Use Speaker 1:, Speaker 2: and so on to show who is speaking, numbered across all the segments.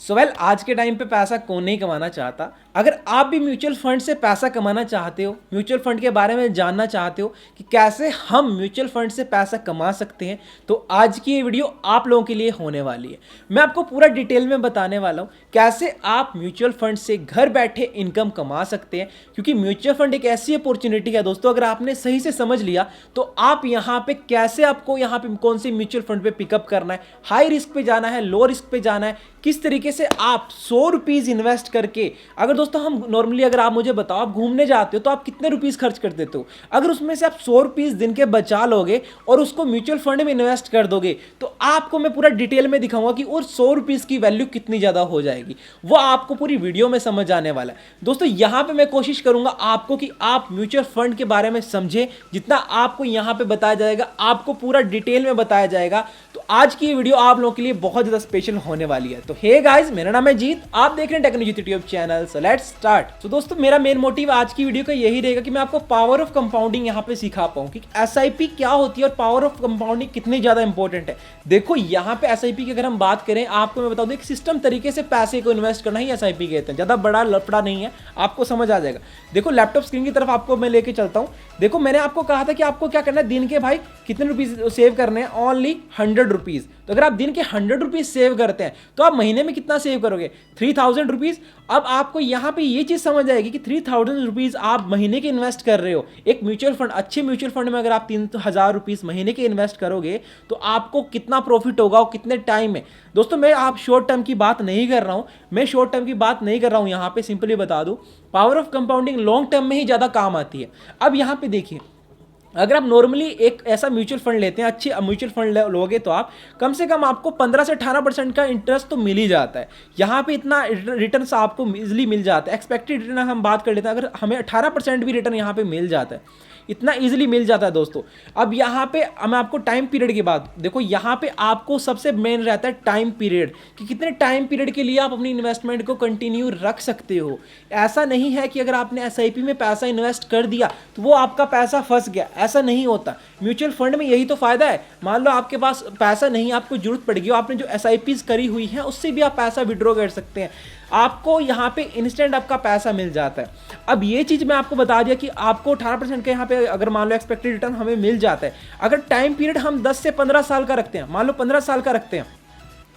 Speaker 1: आज के टाइम पे पैसा कौन नहीं कमाना चाहता। अगर आप भी म्यूचुअल फंड से पैसा कमाना चाहते हो, म्यूचुअल फंड के बारे में जानना चाहते हो कि कैसे हम म्यूचुअल फंड से पैसा कमा सकते हैं, तो आज की ये वीडियो आप लोगों के लिए होने वाली है। मैं आपको पूरा डिटेल में बताने वाला हूँ कैसे आप म्यूचुअल फंड से घर बैठे इनकम कमा सकते हैं। क्योंकि म्यूचुअल फंड एक ऐसी अपॉर्चुनिटी है दोस्तों, अगर आपने सही से समझ लिया तो आप यहाँ पे कैसे आपको यहाँ पे कौन सी म्यूचुअल फंड पे पिकअप करना है, हाई रिस्क पे जाना है, लो रिस्क पे जाना है, किस तरीके से आप 100 रुपीज इन्वेस्ट करके, अगर दोस्तों हम नॉर्मली अगर आप मुझे बताओ आप घूमने जाते हो तो आप कितने रुपीस खर्च कर देते हो, अगर उसमें से आप 100 रुपीज दिन के बचा लोगे और उसको म्यूचुअल फंड में इन्वेस्ट कर दोगे तो आपको मैं पूरा डिटेल में दिखाऊंगा कि और 100 रुपीज की वैल्यू कितनी ज्यादा हो जाएगी। वो आपको पूरी वीडियो में समझ आने वाला है दोस्तों। यहां पे मैं कोशिश करूंगा आपको कि आप म्यूचुअल फंड के बारे में समझे, जितना आपको यहां पे बताया जाएगा आपको पूरा डिटेल में बताया जाएगा। तो आज की वीडियो आप लोगों के लिए बहुत ज्यादा स्पेशल होने वाली है। तो हे गाइस, मेरा नाम है जीत, आप देख रहे हैं technology YouTube channel. So let's start. तो दोस्तों मेरा मेन मोटिव आज की वीडियो का यही रहेगा कि मैं आपको पावर ऑफ कंपाउंडिंग यहां पे सिखा पाऊं कि एसआईपी क्या होती है और पावर ऑफ कंपाउंडिंग कितनी ज्यादा इंपॉर्टेंट है। देखो यहां पे एसआईपी की अगर हम बात करें, आपको मैं बता दूं एक सिस्टम तरीके से पैसे को इन्वेस्ट करना ही एसआईपी कहते हैं। ज्यादा बड़ा लफड़ा नहीं है, आपको समझ आ जाएगा। देखो लैपटॉप स्क्रीन की तरफ आपको मैं लेके चलता हूं। देखो मैंने आपको कहा था कि आपको क्या करना है, दिन के भाई कितने रुपीज सेव करने हैं, ओनली 100 रुपीज। तो अगर आप दिन के 100 रुपीज सेव करते हैं तो आप महीने में कितना सेव करोगे, 3000 रुपीज। अब आपको यहां पे ये चीज समझ आएगी कि 3000 रुपीज आप महीने के इन्वेस्ट कर रहे हो एक म्यूचुअल फंड, अच्छे म्यूचुअल फंड में अगर आप 3000 रुपीज महीने के इन्वेस्ट करोगे तो आपको कितना प्रॉफिट होगा और कितने टाइम में। दोस्तों मैं आप शॉर्ट टर्म की बात नहीं कर रहा हूं, यहां पे सिंपली बता दूं power of compounding long term में ही ज्यादा काम आती है। अब यहां पे देखिए, अगर आप नॉर्मली एक ऐसा म्यूचुअल फंड लेते हैं, अच्छे म्यूचुअल फंड लोगे तो आप कम से कम आपको 15 से 18% का इंटरेस्ट तो मिल ही जाता है। यहाँ पे इतना रिटर्न आपको इजिली मिल जाता है। एक्सपेक्टेड रिटर्न हम बात कर लेते हैं, अगर हमें 18% भी रिटर्न यहाँ पे मिल जाता है, इतना इजीली मिल जाता है दोस्तों। अब यहाँ पे मैं आपको टाइम पीरियड की बात, देखो यहाँ पे आपको सबसे मेन रहता है टाइम पीरियड कि कितने टाइम पीरियड के लिए आप अपनी इन्वेस्टमेंट को कंटिन्यू रख सकते हो। ऐसा नहीं है कि अगर आपने एसआईपी में पैसा इन्वेस्ट कर दिया तो वो आपका पैसा फंस गया, ऐसा नहीं होता। म्यूचुअल फंड में यही तो फायदा है। मान लो आपके पास पैसा नहीं, आपको जरूरत पड़ गई, आपने जो एसआईपीज करी हुई है उससे भी आप पैसा विड्रॉ कर सकते हैं, आपको यहाँ पे इंस्टेंट आपका पैसा मिल जाता है। अब ये चीज मैं आपको बता दिया कि आपको 18% के यहाँ पे अगर मान लो एक्सपेक्टेड रिटर्न हमें मिल जाता है। अगर टाइम पीरियड हम 10 से 15 साल का रखते हैं, मान लो 15 साल का रखते हैं,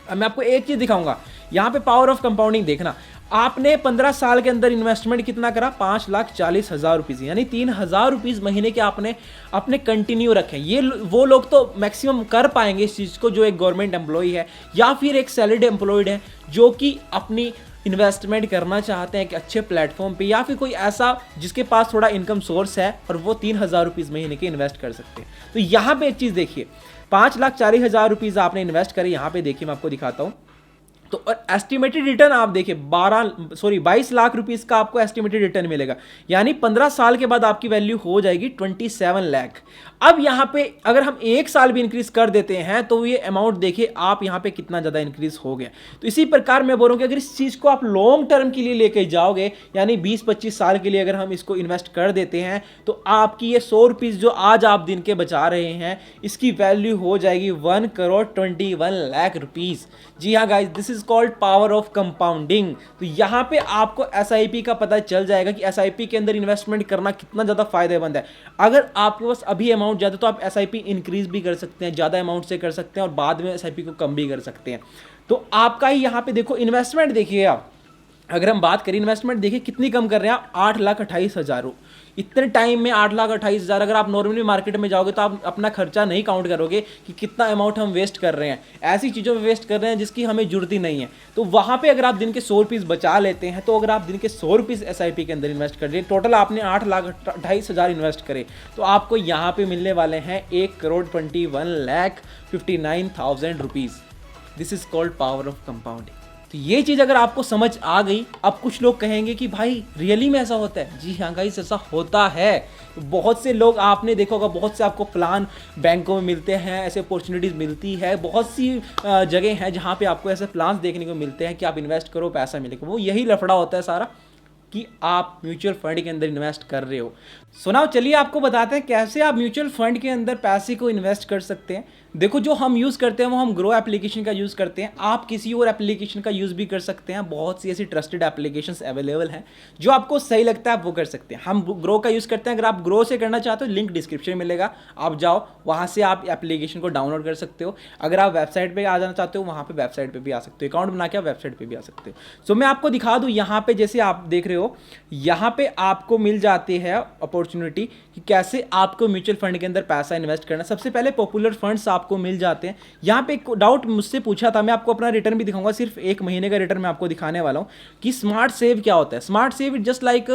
Speaker 1: अब मैं आपको एक चीज दिखाऊंगा यहाँ पे पावर ऑफ कंपाउंडिंग देखना। आपने 15 साल के अंदर इन्वेस्टमेंट कितना करा, 5,40,000 रुपीज, यानी 3,000 रुपीज महीने के आपने अपने कंटिन्यू रखे। ये वो लोग तो मैक्सिमम कर पाएंगे इस चीज को जो एक गवर्नमेंट एम्प्लॉय है या फिर एक सैलरीड एम्प्लॉयड है जो कि अपनी इन्वेस्टमेंट करना चाहते हैं एक अच्छे प्लेटफॉर्म पे, या फिर कोई ऐसा जिसके पास थोड़ा इनकम सोर्स है और वो 3,000 रुपीज महीने के इन्वेस्ट कर सकते हैं। तो यहाँ पे एक चीज देखिए, 5,40,000 रुपीज आपने इन्वेस्ट करे, यहाँ पे देखिए मैं आपको दिखाता हूँ। तो एस्टिमेटेड रिटर्न आप देखिए 22 लाख रुपीस का आपको एस्टिमेटेड रिटर्न मिलेगा, यानी 15 साल के बाद आपकी वैल्यू हो जाएगी 27 लाख। अब यहां पे अगर हम एक साल भी इंक्रीज कर देते हैं तो ये अमाउंट देखिए आप यहां पे कितना ज्यादा इंक्रीज हो गया। तो इसी प्रकार मैं बोल रहा हूं कि अगर इस चीज को आप लॉन्ग टर्म के लिए लेके जाओगे, यानी 20-25 साल के लिए अगर हम इसको इन्वेस्ट कर देते हैं तो आपकी ये 100 रुपीज जो आज आप दिन के बचा रहे हैं इसकी वैल्यू हो जाएगी 1,21,00,000 रुपीज। जी हाँ guys, this is called power of compounding. तो यहां पे आपको एसआईपी का पता चल जाएगा कि एसआईपी के अंदर इन्वेस्टमेंट करना कितना ज्यादा फायदेमंद है। अगर आपके पास अभी अमाउंट ज्यादा तो आप एसआईपी इंक्रीज भी कर सकते हैं, ज्यादा अमाउंट से कर सकते हैं और बाद में एसआईपी को कम भी कर सकते हैं। तो आपका ही यहां पे देखो इन्वेस्टमेंट देखिए आप, अगर हम बात करें इन्वेस्टमेंट देखिए कितनी कम कर रहे हैं आप, 8,28,000। इतने टाइम में 8,28,000 अगर आप नॉर्मली मार्केट में जाओगे तो आप अपना खर्चा नहीं काउंट करोगे कि कितना अमाउंट हम वेस्ट कर रहे हैं, ऐसी चीज़ों में वेस्ट कर रहे हैं जिसकी हमें जरूरत ही नहीं है। तो वहाँ पे अगर आप दिन के 100 रुपीज़ बचा लेते हैं, तो अगर आप दिन के 100 रुपीज़ एसआईपी के अंदर इन्वेस्ट कर रहे हैं, टोटल आपने 8,28,000 इन्वेस्ट करे, तो आपको यहाँ पे मिलने वाले हैं 1,21,59,000 rupees. This is called power of compounding. तो ये चीज अगर आपको समझ आ गई, अब कुछ लोग कहेंगे कि भाई रियली में ऐसा होता है। जी हाँ गाइस, ऐसा होता है। तो बहुत से लोग आपने देखा होगा, बहुत से आपको प्लान बैंकों में मिलते हैं, ऐसे अपॉर्चुनिटीज मिलती है, बहुत सी जगह हैं जहाँ पे आपको ऐसे प्लान्स देखने को मिलते हैं कि आप इन्वेस्ट करो पैसा मिलेगा। वो यही लफड़ा होता है सारा कि आप म्यूचुअल फंड के अंदर इन्वेस्ट कर रहे हो। सुनाओ, चलिए आपको बताते हैं कैसे आप म्यूचुअल फंड के अंदर पैसे को इन्वेस्ट कर सकते हैं। देखो जो हम यूज़ करते हैं वो हम ग्रो एप्लीकेशन का यूज़ करते हैं, आप किसी और एप्लीकेशन का यूज़ भी कर सकते हैं। बहुत सी ऐसी ट्रस्टेड एप्लीकेशंस अवेलेबल हैं जो आपको सही लगता है आप वो कर सकते हैं। हम ग्रो का यूज़ करते हैं, अगर आप ग्रो से करना चाहते हो लिंक डिस्क्रिप्शन में मिलेगा, आप जाओ वहाँ से आप एप्लीकेशन को डाउनलोड कर सकते हो। अगर आप वेबसाइट पर आ जाना चाहते हो वहाँ पर वेबसाइट पर भी आ सकते हो, अकाउंट बना के आप वेबसाइट पर भी आ सकते हो। सो मैं आपको दिखा दूँ यहाँ पर, जैसे आप देख रहे हो यहाँ पर आपको मिल जाती है अपॉर्चुनिटी कि कैसे आपको म्यूचुअल फंड के अंदर पैसा इन्वेस्ट करना। सबसे पहले पॉपुलर फंड्स आपको मिल जाते हैं। यहाँ पे एक डाउट मुझसे पूछा था, मैं आपको अपना रिटर्न भी दिखाऊंगा, सिर्फ 1 महीने का रिटर्न मैं आपको दिखाने वाला हूँ कि स्मार्ट सेव क्या होता है। Smart save it just like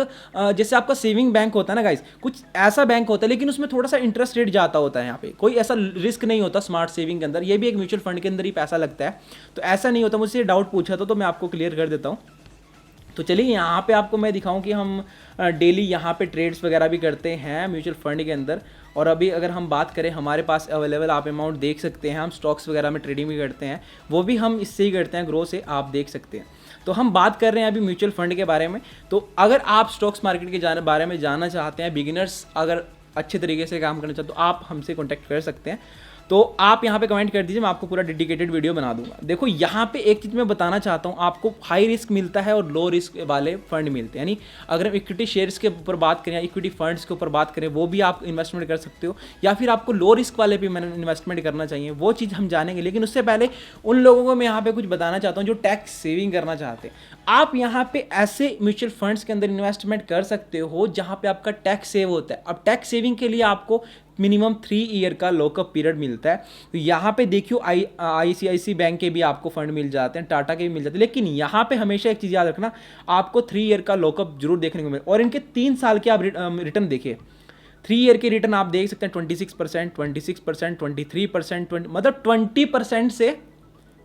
Speaker 1: जैसे आपका सेविंग बैंक होता है ना गाइस, कुछ ऐसा बैंक होता है लेकिन उसमें थोड़ा सा इंटरेस्ट रेट जाता होता है। यहाँ पे कोई ऐसा रिस्क नहीं होता स्मार्ट सेविंग के अंदर, ये भी एक म्यूचुअल फंड के अंदर ही पैसा लगता है, तो ऐसा नहीं होता। मुझसे डाउट पूछा था तो मैं आपको क्लियर कर देता हूँ। तो चलिए यहाँ पे आपको मैं दिखाऊं कि हम डेली यहाँ पे ट्रेड्स वगैरह भी करते हैं म्यूचुअल फंड के अंदर। और अभी अगर हम बात करें हमारे पास अवेलेबल आप अमाउंट देख सकते हैं, हम स्टॉक्स वगैरह में ट्रेडिंग भी करते हैं, वो भी हम इससे ही करते हैं, ग्रो से, आप देख सकते हैं। तो हम बात कर रहे हैं अभी म्यूचुअल फंड के बारे में। तो अगर आप स्टॉक्स मार्केट के बारे में जानना चाहते हैं, बिगिनर्स अगर अच्छे तरीके से काम करना चाहते हो तो आप हमसे कॉन्टैक्ट कर सकते हैं। तो आप यहाँ पे कमेंट कर दीजिए, मैं आपको पूरा डेडिकेटेड वीडियो बना दूंगा। देखो यहाँ पे एक चीज़ मैं बताना चाहता हूँ, आपको हाई रिस्क मिलता है और लो रिस्क वाले फंड मिलते हैं। यानी अगर हम इक्विटी शेयर्स के ऊपर बात करें या इक्विटी फंड्स के ऊपर बात करें, वो भी आप इन्वेस्टमेंट कर सकते हो, या फिर आपको लो रिस्क वाले भी इन्वेस्टमेंट करना चाहिए, वो चीज़ हम जानेंगे। लेकिन उससे पहले उन लोगों को मैं यहाँ पे कुछ बताना चाहता हूँ जो टैक्स सेविंग करना चाहते हैं। आप यहाँ पे ऐसे म्यूचुअल फंड्स के अंदर इन्वेस्टमेंट कर सकते हो जहाँ पे आपका टैक्स सेव होता है। अब टैक्स सेविंग के लिए आपको मिनिमम 3 ईयर का लॉकअप पीरियड मिलता है। तो यहाँ पे देखियो ICICI बैंक के भी आपको फंड मिल जाते हैं, टाटा के भी मिल जाते हैं, लेकिन यहाँ पे हमेशा एक चीज़ याद रखना, आपको 3 ईयर का लॉकअप जरूर देखने को मिले। और इनके 3 साल के आप रिटर्न देखिए, 3 ईयर के रिटर्न आप देख सकते हैं 26%, 26%, 23%, मतलब 20% से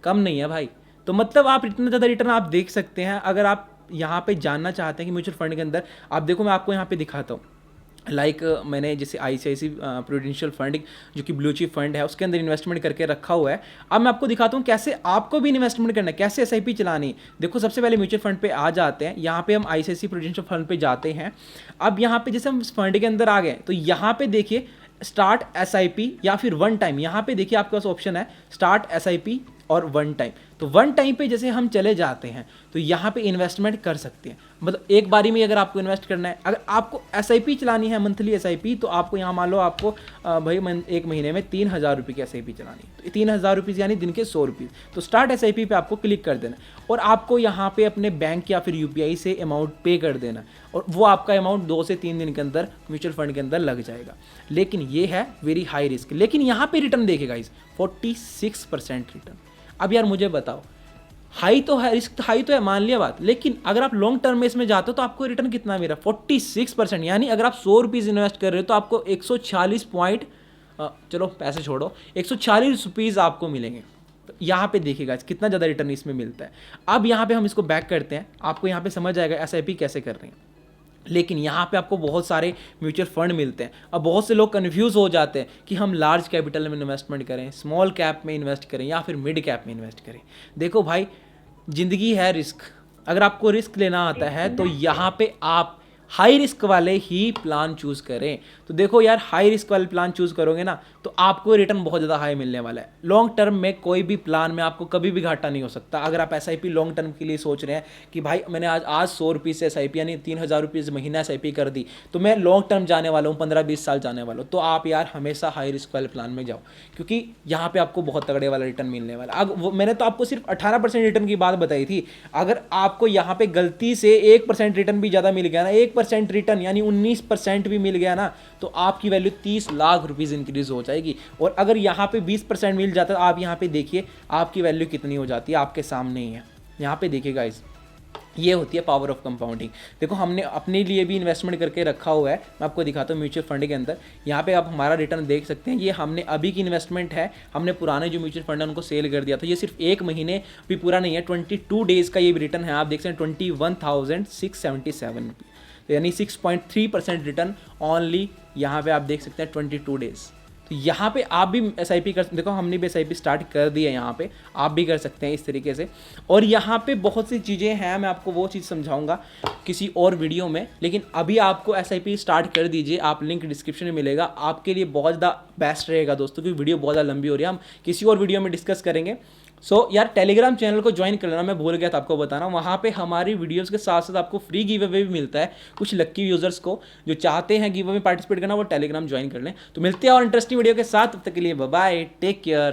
Speaker 1: कम नहीं है भाई। तो मतलब आप इतना ज़्यादा रिटर्न आप देख सकते हैं। अगर आप यहाँ पे जानना चाहते हैं कि म्यूचुअल फंड के अंदर, आप देखो मैं आपको यहाँ पे दिखाता हूँ। मैंने जैसे ICICI प्रूडेंशियल फंड जो कि ब्लू चिप फंड है उसके अंदर इन्वेस्टमेंट करके रखा हुआ है। अब मैं आपको दिखाता हूँ कैसे आपको भी इन्वेस्टमेंट करना है, कैसे SIP चलानी। देखो सबसे पहले म्यूचुअल फंड पे आ जाते हैं, यहाँ पे हम ICICI प्रूडेंशियल फंड पे जाते हैं। अब यहाँ पे जैसे हम फंड के अंदर आ गए तो यहाँ पे देखिए स्टार्ट SIP या फिर वन टाइम, यहाँ पे देखिए आपके पास ऑप्शन है स्टार्ट SIP और वन टाइम। तो वन टाइम पे जैसे हम चले जाते हैं तो यहाँ पे इन्वेस्टमेंट कर सकते हैं, मतलब एक बारी में अगर आपको इन्वेस्ट करना है। अगर आपको SIP चलानी है मंथली SIP, तो आपको यहाँ मान लो आपको भाई एक महीने में 3,000 रुपये की SIP चलानी है, तो 3,000 रुपीज़ यानी दिन के 100 रुपये। तो स्टार्ट SIP पे आपको क्लिक कर देना और आपको यहाँ पे अपने बैंक या फिर UPI से अमाउंट पे कर देना और वो आपका अमाउंट 2 से 3 दिन के अंदर म्यूचुअल फंड के अंदर लग जाएगा। लेकिन ये है वेरी हाई रिस्क। लेकिन यहाँ पे रिटर्न देखेगा इस 46% रिटर्न। अब यार मुझे बताओ, हाई तो है, रिस्क हाई तो है, मान लिया बात, लेकिन अगर आप लॉन्ग टर्म में इसमें जाते हो तो आपको रिटर्न कितना मिला 46%। यानी अगर आप 100 रुपीज़ इन्वेस्ट कर रहे हो तो आपको 140 पॉइंट, चलो पैसे छोड़ो, 140 रुपीज़ आपको मिलेंगे। तो यहाँ पे देखिएगा कितना ज़्यादा रिटर्न इसमें मिलता है। अब यहाँ पे हम इसको बैक करते हैं, आपको यहाँ पे समझ आएगा SIP कैसे कर रहे हैं। लेकिन यहाँ पे आपको बहुत सारे म्यूचुअल फंड मिलते हैं। अब बहुत से लोग कन्फ्यूज़ हो जाते हैं कि हम लार्ज कैपिटल में इन्वेस्टमेंट करें, स्मॉल कैप में इन्वेस्ट करें या फिर मिड कैप में इन्वेस्ट करें। देखो भाई, ज़िंदगी है रिस्क, अगर आपको रिस्क लेना आता है तो यहाँ पे आप हाई रिस्क वाले ही प्लान चूज़ करें। तो देखो यार, हाई रिस्क वाले प्लान चूज़ करोगे ना तो आपको रिटर्न बहुत ज़्यादा हाई मिलने वाला है। लॉन्ग टर्म में कोई भी प्लान में आपको कभी भी घाटा नहीं हो सकता। अगर आप SIP लॉन्ग टर्म के लिए सोच रहे हैं कि भाई मैंने आज 100 रुपये से SIP यानी 3,000 रुपये महीना SIP कर दी तो मैं लॉन्ग टर्म जाने वाला हूँ, 15-20 साल जाने वाला हूँ, तो आप यार हमेशा हाई रिस्क वाले प्लान में जाओ, क्योंकि यहाँ पर आपको बहुत तगड़े वाला रिटर्न मिलने वाला। अब मैंने तो आपको सिर्फ 18% रिटर्न की बात बताई थी। अगर आपको यहाँ पर गलती से 1% रिटर्न भी ज़्यादा मिल गया ना, 1% रिटर्न यानी 19% भी मिल गया ना, तो आपकी वैल्यू 30 लाख रुपीज़ इंक्रीज हो जाएगी। और अगर यहाँ पे 20% मिल जाता है तो आप यहाँ पे देखिए आपकी वैल्यू कितनी हो जाती है, आपके सामने ही है। यहाँ पे देखिए गाइस, ये होती है पावर ऑफ कंपाउंडिंग। देखो हमने अपने लिए भी इन्वेस्टमेंट करके रखा हुआ है, मैं आपको दिखाता हूँ म्यूचुअल फंड के अंदर। यहाँ पे आप हमारा रिटर्न देख सकते हैं, ये हमने अभी की इन्वेस्टमेंट है, हमने पुराने जो म्यूचुअल फंड है उनको सेल कर दिया था। ये सिर्फ 1 महीने भी पूरा नहीं है, 22 डेज़ का ये रिटर्न है। आप देख सकते हैं 21,677 रुपये, यानी 6.3% रिटर्न ओनली। यहाँ पे आप देख सकते हैं 22 डेज़। तो यहाँ पे आप भी SIP कर, देखो हमने भी SIP स्टार्ट कर दी है, यहाँ पे आप भी कर सकते हैं इस तरीके से। और यहाँ पे बहुत सी चीज़ें हैं, मैं आपको वो चीज़ समझाऊंगा किसी और वीडियो में, लेकिन अभी आपको SIP स्टार्ट कर दीजिए आप, लिंक डिस्क्रिप्शन में मिलेगा, आपके लिए बहुत ज़्यादा बेस्ट रहेगा दोस्तों, क्योंकि वीडियो बहुत ज़्यादा लंबी हो रही है, हम किसी और वीडियो में डिस्कस करेंगे। यार टेलीग्राम चैनल को ज्वाइन कर लेना, मैं भूल गया था आपको बताना, वहाँ पे हमारी वीडियोस के साथ साथ आपको फ्री गिव अवे भी मिलता है कुछ लक्की यूजर्स को जो चाहते हैं गिव अवे में पार्टिसिपेट करना, वो टेलीग्राम ज्वाइन कर लें। तो मिलते हैं और इंटरेस्टिंग वीडियो के साथ, तब तक के लिए बाय बाय, टेक केयर।